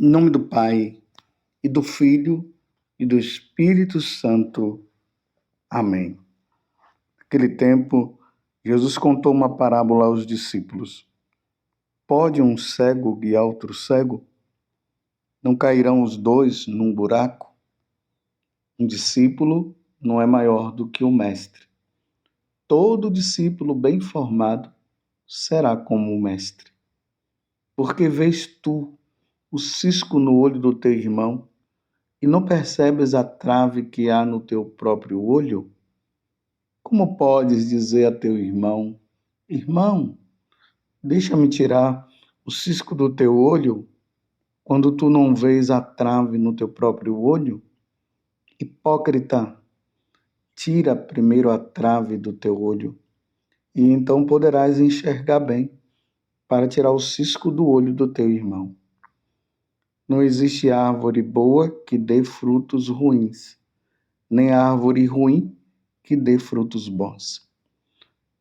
Em nome do Pai, e do Filho, e do Espírito Santo. Amém. Naquele tempo, Jesus contou uma parábola aos discípulos. Pode um cego guiar outro cego? Não cairão os dois num buraco? Um discípulo não é maior do que o mestre. Todo discípulo bem formado será como o mestre. Porque vês tu o cisco no olho do teu irmão e não percebes a trave que há no teu próprio olho? Como podes dizer a teu irmão: Irmão, deixa-me tirar o cisco do teu olho, quando tu não vês a trave no teu próprio olho? Hipócrita, tira primeiro a trave do teu olho, e então poderás enxergar bem para tirar o cisco do olho do teu irmão. Não existe árvore boa que dê frutos ruins, nem árvore ruim que dê frutos bons.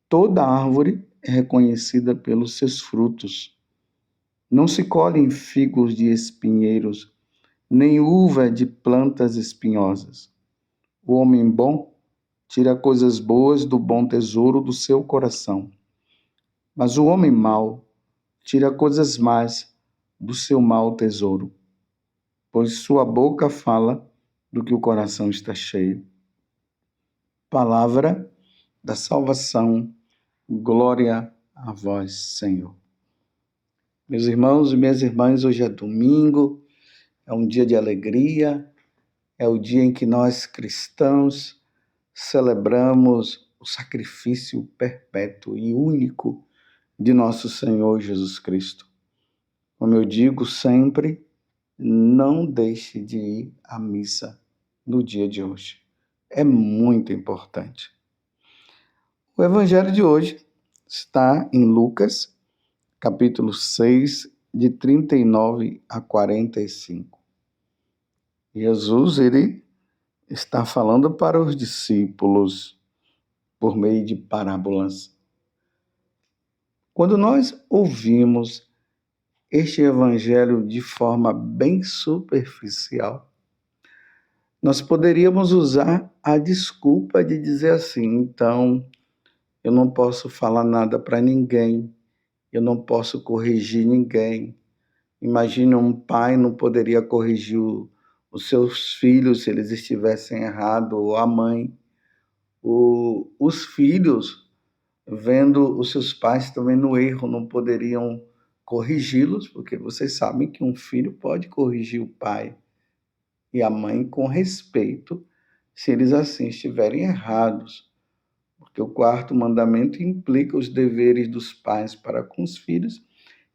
Toda árvore é reconhecida pelos seus frutos. Não se colhem figos de espinheiros, nem uva de plantas espinhosas. O homem bom tira coisas boas do bom tesouro do seu coração, mas o homem mau tira coisas más do seu mau tesouro, pois sua boca fala do que o coração está cheio. Palavra da salvação. Glória a vós, Senhor. Meus irmãos e minhas irmãs, hoje é domingo, é um dia de alegria, é o dia em que nós cristãos celebramos o sacrifício perpétuo e único de nosso Senhor Jesus Cristo. Como eu digo sempre, não deixe de ir à missa no dia de hoje. É muito importante. O evangelho de hoje está em Lucas, capítulo 6, de 39 a 45. Jesus, ele está falando para os discípulos por meio de parábolas. Quando nós ouvimos este evangelho de forma bem superficial, nós poderíamos usar a desculpa de dizer assim: então, eu não posso falar nada para ninguém, eu não posso corrigir ninguém. Imagine um pai não poderia corrigir os seus filhos se eles estivessem errados, ou a mãe. Os filhos, vendo os seus pais também no erro, não poderiam corrigi-los, porque vocês sabem que um filho pode corrigir o pai e a mãe com respeito, se eles assim estiverem errados. Porque o quarto mandamento implica os deveres dos pais para com os filhos,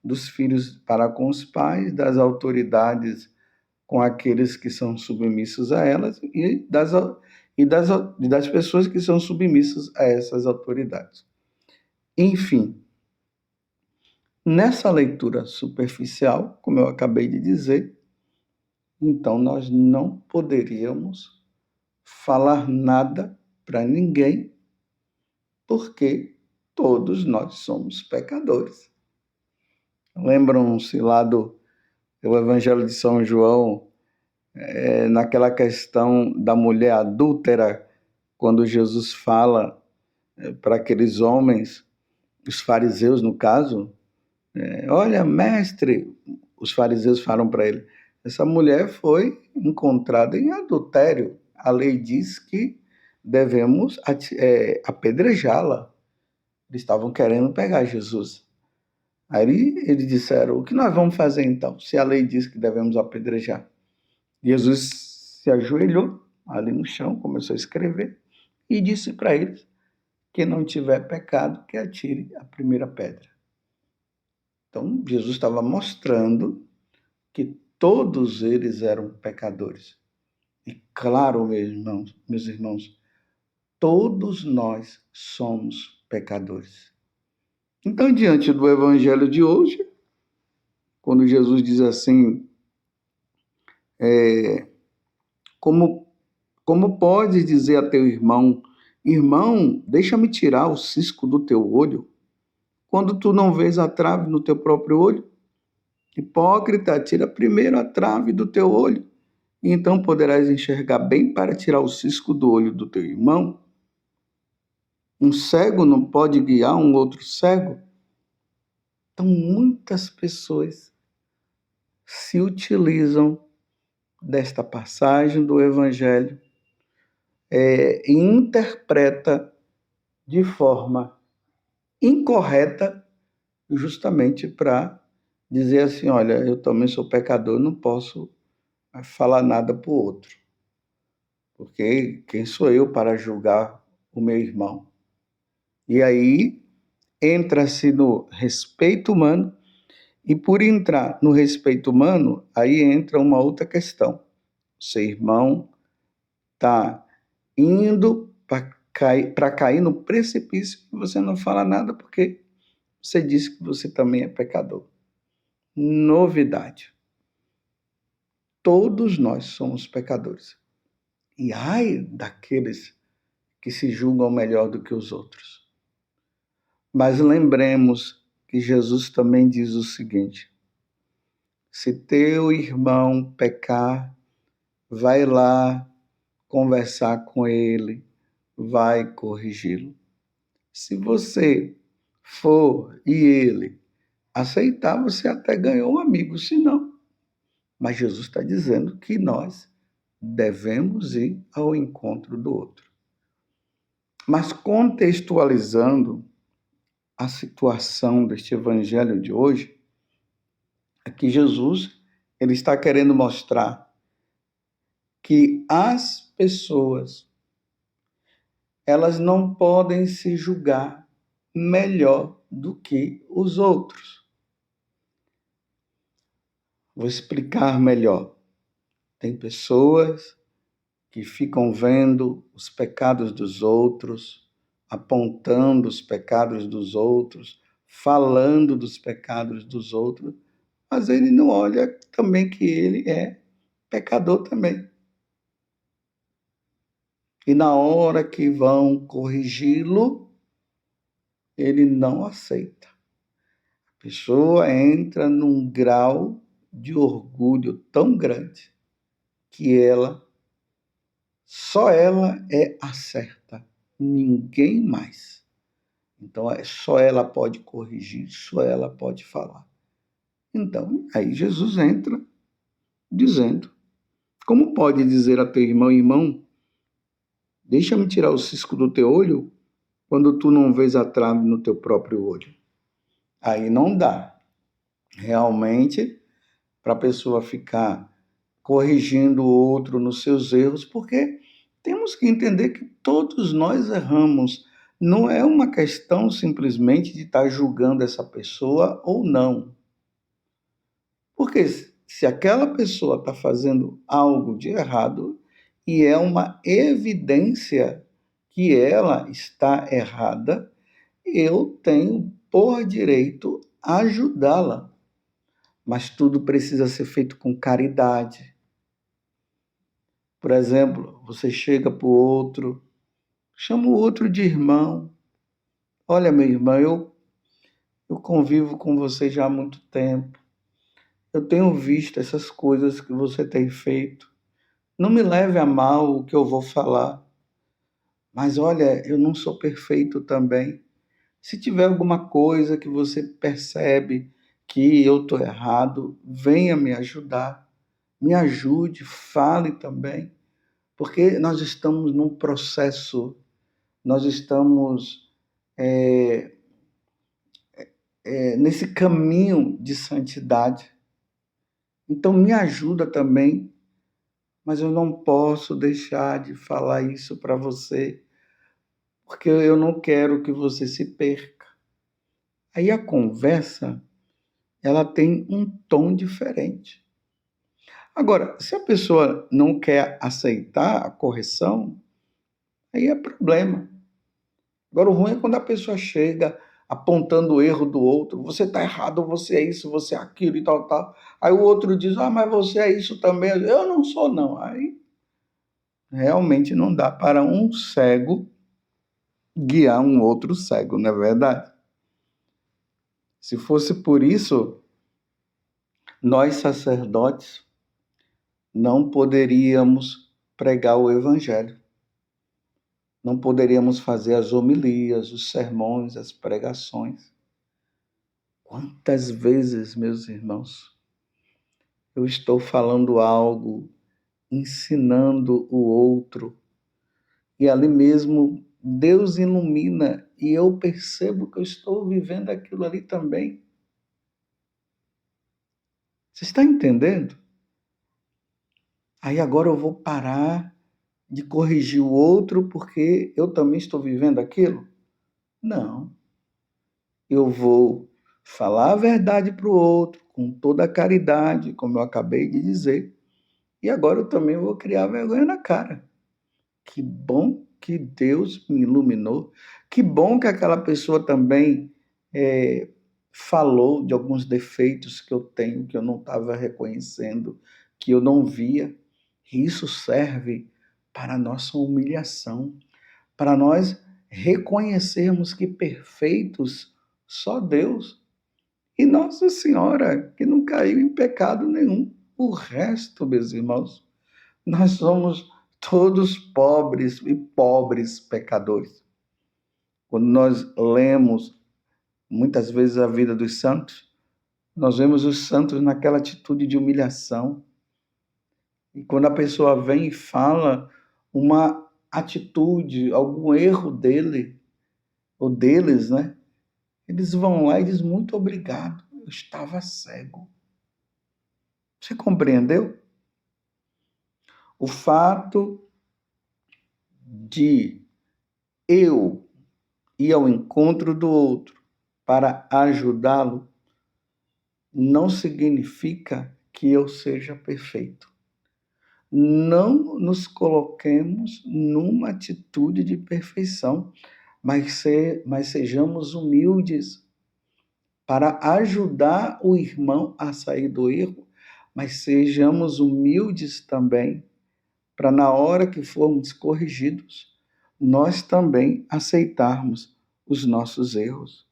dos filhos para com os pais, das autoridades com aqueles que são submissos a elas e das pessoas que são submissas a essas autoridades. Enfim, nessa leitura superficial, como eu acabei de dizer, então nós não poderíamos falar nada para ninguém, porque todos nós somos pecadores. Lembram-se lá do Evangelho de São João, naquela questão da mulher adúltera, quando Jesus fala para aqueles homens, os fariseus no caso, olha, mestre, os fariseus falam para ele, essa mulher foi encontrada em adultério. A lei diz que devemos apedrejá-la. Eles estavam querendo pegar Jesus. Aí eles disseram, o que nós vamos fazer então, se a lei diz que devemos apedrejar? Jesus se ajoelhou ali no chão, começou a escrever e disse para eles, quem não tiver pecado, que atire a primeira pedra. Então, Jesus estava mostrando que todos eles eram pecadores. E claro, meus irmãos, todos nós somos pecadores. Então, diante do evangelho de hoje, quando Jesus diz assim, como podes dizer a teu irmão, irmão, deixa-me tirar o cisco do teu olho, quando tu não vês a trave no teu próprio olho? Hipócrita, tira primeiro a trave do teu olho, e então poderás enxergar bem para tirar o cisco do olho do teu irmão. Um cego não pode guiar um outro cego? Então, muitas pessoas se utilizam desta passagem do Evangelho e interpreta de forma incorreta, justamente para dizer assim, olha, eu também sou pecador, não posso falar nada para o outro, porque quem sou eu para julgar o meu irmão? E aí entra-se no respeito humano, e por entrar no respeito humano, aí entra uma outra questão. Seu irmão está indo para cair no precipício e você não fala nada porque você disse que você também é pecador. Novidade. Todos nós somos pecadores. E ai daqueles que se julgam melhor do que os outros. Mas lembremos que Jesus também diz o seguinte: se teu irmão pecar, vai lá conversar com ele, vai corrigi-lo. Se você for e ele aceitar, você até ganhou um amigo, se não. Mas Jesus está dizendo que nós devemos ir ao encontro do outro. Mas contextualizando a situação deste evangelho de hoje, é que Jesus ele está querendo mostrar que as pessoas elas não podem se julgar melhor do que os outros. Vou explicar melhor. Tem pessoas que ficam vendo os pecados dos outros, apontando os pecados dos outros, falando dos pecados dos outros, mas ele não olha também que ele é pecador também. E na hora que vão corrigi-lo, ele não aceita. A pessoa entra num grau de orgulho tão grande que só ela é a certa, ninguém mais. Então, só ela pode corrigir, só ela pode falar. Então, aí Jesus entra dizendo, como pode dizer a teu irmão, irmão, deixa-me tirar o cisco do teu olho, quando tu não vês a trave no teu próprio olho? Aí não dá. Realmente, para a pessoa ficar corrigindo o outro nos seus erros, porque temos que entender que todos nós erramos. Não é uma questão simplesmente de estar julgando essa pessoa ou não. Porque se aquela pessoa está fazendo algo de errado e é uma evidência que ela está errada, eu tenho por direito ajudá-la. Mas tudo precisa ser feito com caridade. Por exemplo, você chega para o outro, chama o outro de irmão. Olha, meu irmão, eu convivo com você já há muito tempo. Eu tenho visto essas coisas que você tem feito. Não me leve a mal o que eu vou falar. Mas olha, eu não sou perfeito também. Se tiver alguma coisa que você percebe que eu estou errado, venha me ajudar. Me ajude, fale também. Porque nós estamos num processo, nós estamos nesse caminho de santidade. Então, me ajuda também, mas eu não posso deixar de falar isso para você, porque eu não quero que você se perca. Aí a conversa, ela tem um tom diferente. Agora, se a pessoa não quer aceitar a correção, aí é problema. Agora, o ruim é quando a pessoa chega apontando o erro do outro. Você está errado, você é isso, você é aquilo e tal, tal. Aí o outro diz, mas você é isso também. Eu não sou, não. Aí realmente não dá para um cego guiar um outro cego, não é verdade? Se fosse por isso, Nós, sacerdotes, não poderíamos pregar o Evangelho. Não poderíamos fazer as homilias, os sermões, as pregações. Quantas vezes, meus irmãos, eu estou falando algo, ensinando o outro, e ali mesmo Deus ilumina e eu percebo que eu estou vivendo aquilo ali também. Você está entendendo? Aí agora eu vou parar de corrigir o outro porque eu também estou vivendo aquilo? Não. Eu vou falar a verdade para o outro com toda a caridade, como eu acabei de dizer, e agora eu também vou criar vergonha na cara. Que bom que Deus me iluminou. Que bom que aquela pessoa também falou de alguns defeitos que eu tenho, que eu não estava reconhecendo, que eu não via. E isso serve para a nossa humilhação, para nós reconhecermos que perfeitos só Deus e Nossa Senhora, que não caiu em pecado nenhum. O resto, meus irmãos, nós somos todos pobres e pobres pecadores. Quando nós lemos muitas vezes a vida dos santos, nós vemos os santos naquela atitude de humilhação. E quando a pessoa vem e fala uma atitude, algum erro dele ou deles, né? Eles vão lá e dizem muito obrigado, eu estava cego. Você compreendeu? O fato de eu ir ao encontro do outro para ajudá-lo não significa que eu seja perfeito. Não nos coloquemos numa atitude de perfeição, mas sejamos humildes para ajudar o irmão a sair do erro, mas sejamos humildes também para, na hora que formos corrigidos, nós também aceitarmos os nossos erros.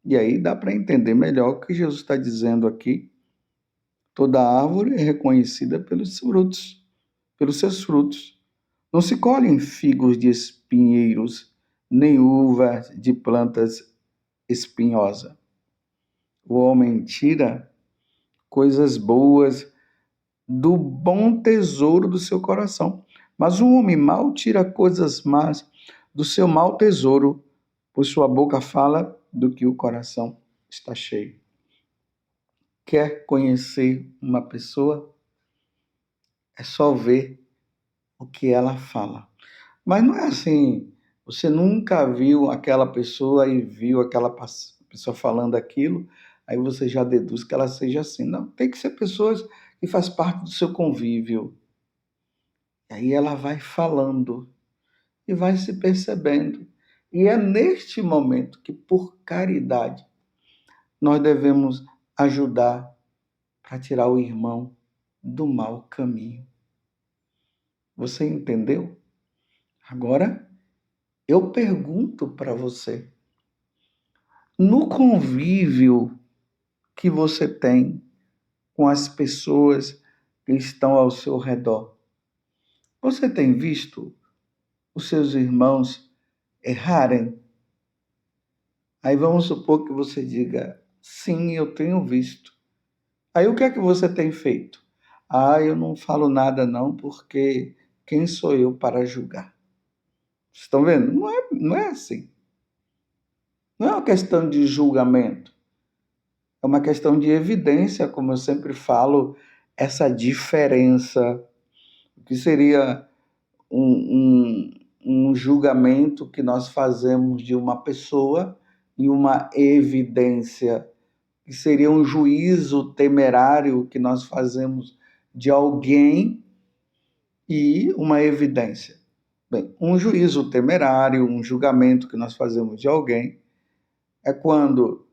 E aí dá para entender melhor o que Jesus está dizendo aqui. Toda árvore é reconhecida pelos frutos, pelos seus frutos. Não se colhem figos de espinheiros, nem uvas de plantas espinhosas. O homem tira coisas boas do bom tesouro do seu coração, mas o homem mau tira coisas más do seu mau tesouro, pois sua boca fala do que o coração está cheio. Quer conhecer uma pessoa? É só ver o que ela fala. Mas não é assim, você nunca viu aquela pessoa e viu aquela pessoa falando aquilo, aí você já deduz que ela seja assim. Não, tem que ser pessoas que faz parte do seu convívio. E aí ela vai falando e vai se percebendo. E é neste momento que, por caridade, nós devemos ajudar para tirar o irmão do mau caminho. Você entendeu? Agora, eu pergunto para você, no convívio que você tem com as pessoas que estão ao seu redor, você tem visto os seus irmãos errarem? Aí vamos supor que você diga, sim, eu tenho visto. Aí o que é que você tem feito? Eu não falo nada não, porque quem sou eu para julgar? Vocês estão vendo? Não é assim. Não é uma questão de julgamento. É uma questão de evidência, como eu sempre falo, essa diferença. O que seria um julgamento que nós fazemos de uma pessoa e uma evidência, que seria um juízo temerário que nós fazemos de alguém e uma evidência. Bem, um juízo temerário, um julgamento que nós fazemos de alguém, é quando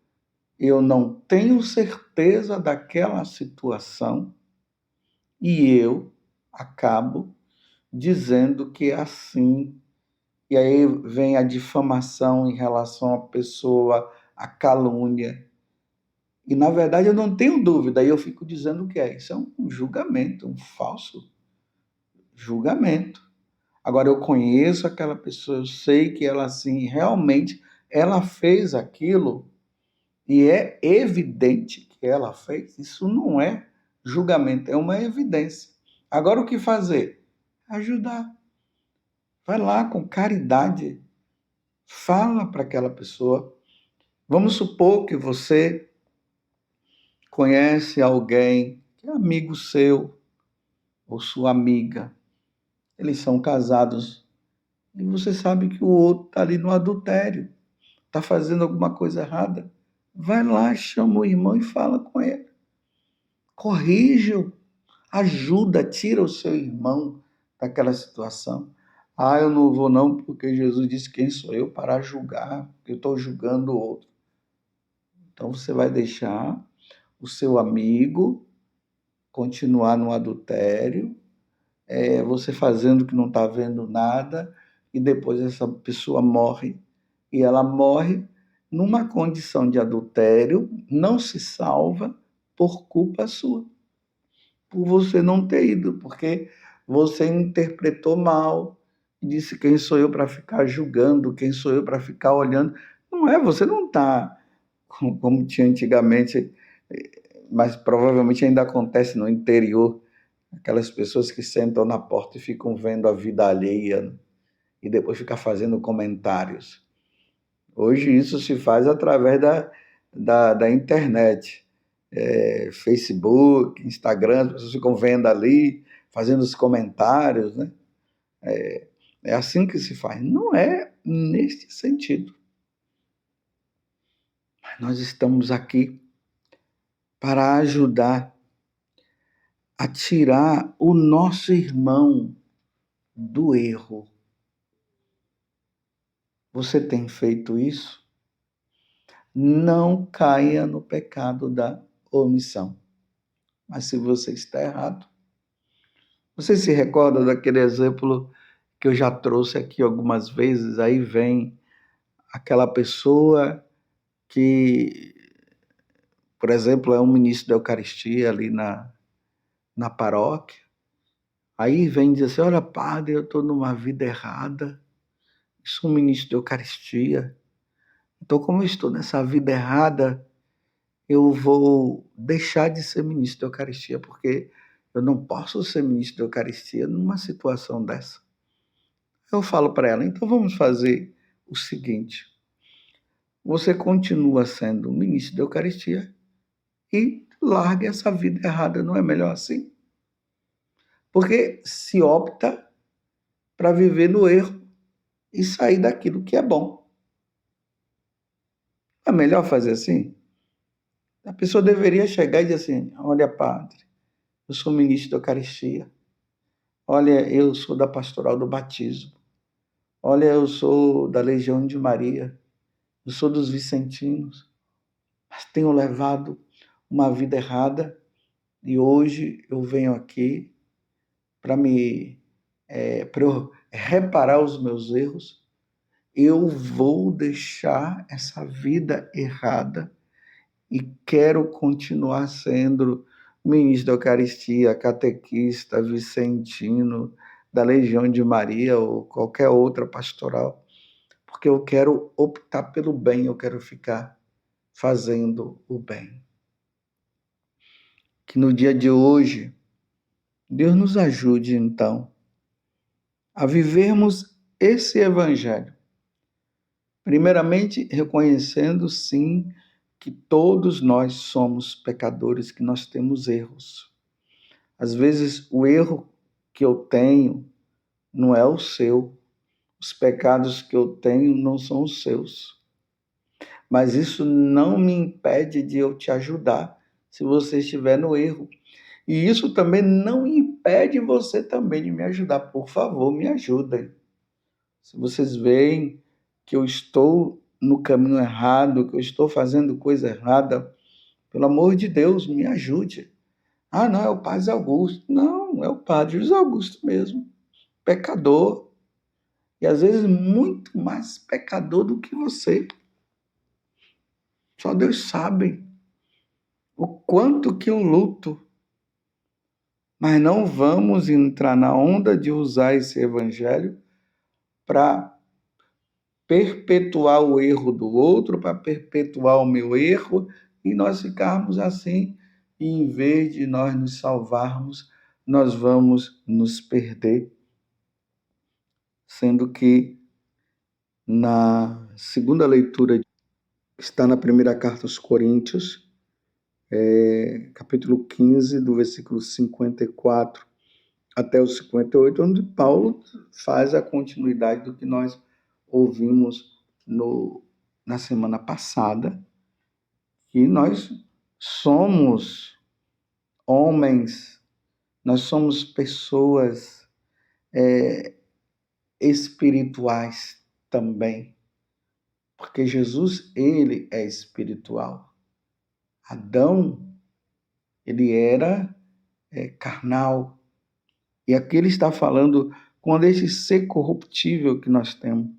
eu não tenho certeza daquela situação e eu acabo dizendo que é assim. E aí vem a difamação em relação à pessoa, a calúnia. E, na verdade, eu não tenho dúvida, e eu fico dizendo o que é. Isso é um julgamento, um falso julgamento. Agora, eu conheço aquela pessoa, eu sei que ela, assim, realmente, ela fez aquilo e é evidente que ela fez. Isso não é julgamento, é uma evidência. Agora, o que fazer? Ajudar. Vai lá com caridade, fala para aquela pessoa. Vamos supor que você conhece alguém que é amigo seu ou sua amiga. Eles são casados e você sabe que o outro está ali no adultério, está fazendo alguma coisa errada. Vai lá, chama o irmão e fala com ele. Corrige-o, ajuda, tira o seu irmão daquela situação. Ah, eu não vou não, porque Jesus disse quem sou eu para julgar, eu estou julgando o outro. Então você vai deixar o seu amigo continuar no adultério, você fazendo que não está vendo nada, e depois essa pessoa morre. E ela morre numa condição de adultério, não se salva por culpa sua, por você não ter ido, porque você interpretou mal, disse quem sou eu para ficar julgando, quem sou eu para ficar olhando. Não é, você não está como tinha antigamente, mas provavelmente ainda acontece no interior, aquelas pessoas que sentam na porta e ficam vendo a vida alheia e depois ficam fazendo comentários. Hoje isso se faz através da internet, Facebook, Instagram, as pessoas ficam vendo ali, fazendo os comentários, né? É assim que se faz. Não é neste sentido. Mas nós estamos aqui para ajudar a tirar o nosso irmão do erro. Você tem feito isso? Não caia no pecado da omissão. Mas se você está errado, você se recorda daquele exemplo que eu já trouxe aqui algumas vezes? Aí vem aquela pessoa que, por exemplo, é um ministro da Eucaristia ali na paróquia. Aí vem dizer assim, olha, padre, eu estou numa vida errada, sou um ministro da Eucaristia. Então, como eu estou nessa vida errada, eu vou deixar de ser ministro da Eucaristia, porque eu não posso ser ministro da Eucaristia numa situação dessa. Eu falo para ela, então vamos fazer o seguinte, você continua sendo ministro da Eucaristia e largue essa vida errada, não é melhor assim? Porque se opta para viver no erro e sair daquilo que é bom. É melhor fazer assim? A pessoa deveria chegar e dizer assim, olha, padre, eu sou ministro da Eucaristia. Olha, eu sou da Pastoral do Batismo. Olha, eu sou da Legião de Maria. Eu sou dos Vicentinos. Mas tenho levado uma vida errada e hoje eu venho aqui para para eu reparar os meus erros. Eu vou deixar essa vida errada e quero continuar sendo ministro da Eucaristia, catequista, vicentino, da Legião de Maria ou qualquer outra pastoral, porque eu quero optar pelo bem, eu quero ficar fazendo o bem. Que no dia de hoje, Deus nos ajude, então, a vivermos esse evangelho. Primeiramente, reconhecendo, sim, que todos nós somos pecadores, que nós temos erros. Às vezes, o erro que eu tenho não é o seu. Os pecados que eu tenho não são os seus. Mas isso não me impede de eu te ajudar se você estiver no erro. E isso também não impede você também de me ajudar. Por favor, me ajudem. Se vocês veem que eu estou no caminho errado, que eu estou fazendo coisa errada, pelo amor de Deus, me ajude. Ah, não, é o Padre Augusto. Não, é o Padre José Augusto mesmo. Pecador. E às vezes muito mais pecador do que você. Só Deus sabe. o quanto que eu luto, mas não vamos entrar na onda de usar esse evangelho para perpetuar o erro do outro, para perpetuar o meu erro, e nós ficarmos assim, e em vez de nós nos salvarmos, nós vamos nos perder. Sendo que na segunda leitura, está na primeira carta aos Coríntios, capítulo 15, do versículo 54 até o 58, onde Paulo faz a continuidade do que nós ouvimos na semana passada, que nós somos homens, nós somos pessoas espirituais também, porque Jesus, ele é espiritual. Adão, ele era carnal, e aqui ele está falando, quando esse ser corruptível que nós temos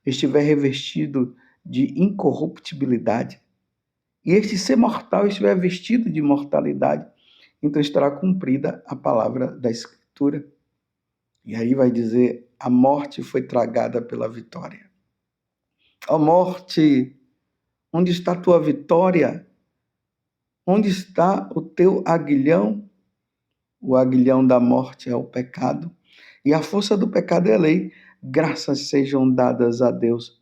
estiver revestido de incorruptibilidade, e este ser mortal estiver vestido de imortalidade, então estará cumprida a palavra da Escritura. E aí vai dizer, a morte foi tragada pela vitória. Ó morte, onde está a tua vitória? Onde está o teu aguilhão? O aguilhão da morte é o pecado, e a força do pecado é a lei. Graças sejam dadas a Deus,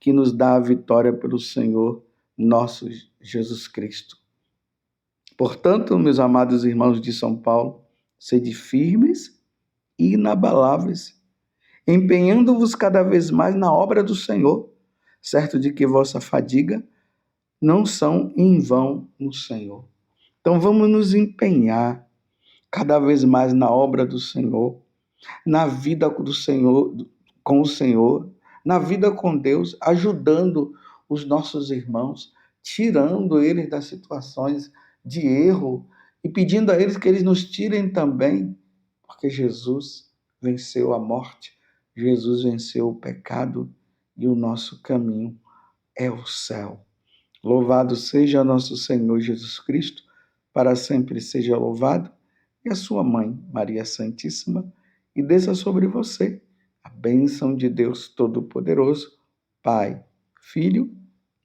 que nos dá a vitória pelo Senhor nosso Jesus Cristo. Portanto, meus amados irmãos de São Paulo, sede firmes e inabaláveis, empenhando-vos cada vez mais na obra do Senhor, certo de que vossa fadiga não são em vão no Senhor. Então vamos nos empenhar cada vez mais na obra do Senhor, na vida do Senhor, com o Senhor, na vida com Deus, ajudando os nossos irmãos, tirando eles das situações de erro e pedindo a eles que eles nos tirem também, porque Jesus venceu a morte, Jesus venceu o pecado e o nosso caminho é o céu. Louvado seja nosso Senhor Jesus Cristo, para sempre seja louvado, e a sua mãe, Maria Santíssima, e desça sobre você a bênção de Deus Todo-Poderoso, Pai, Filho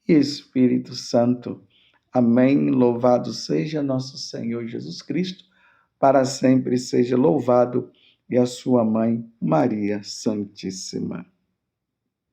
e Espírito Santo. Amém. Louvado seja nosso Senhor Jesus Cristo, para sempre seja louvado, e a sua mãe, Maria Santíssima.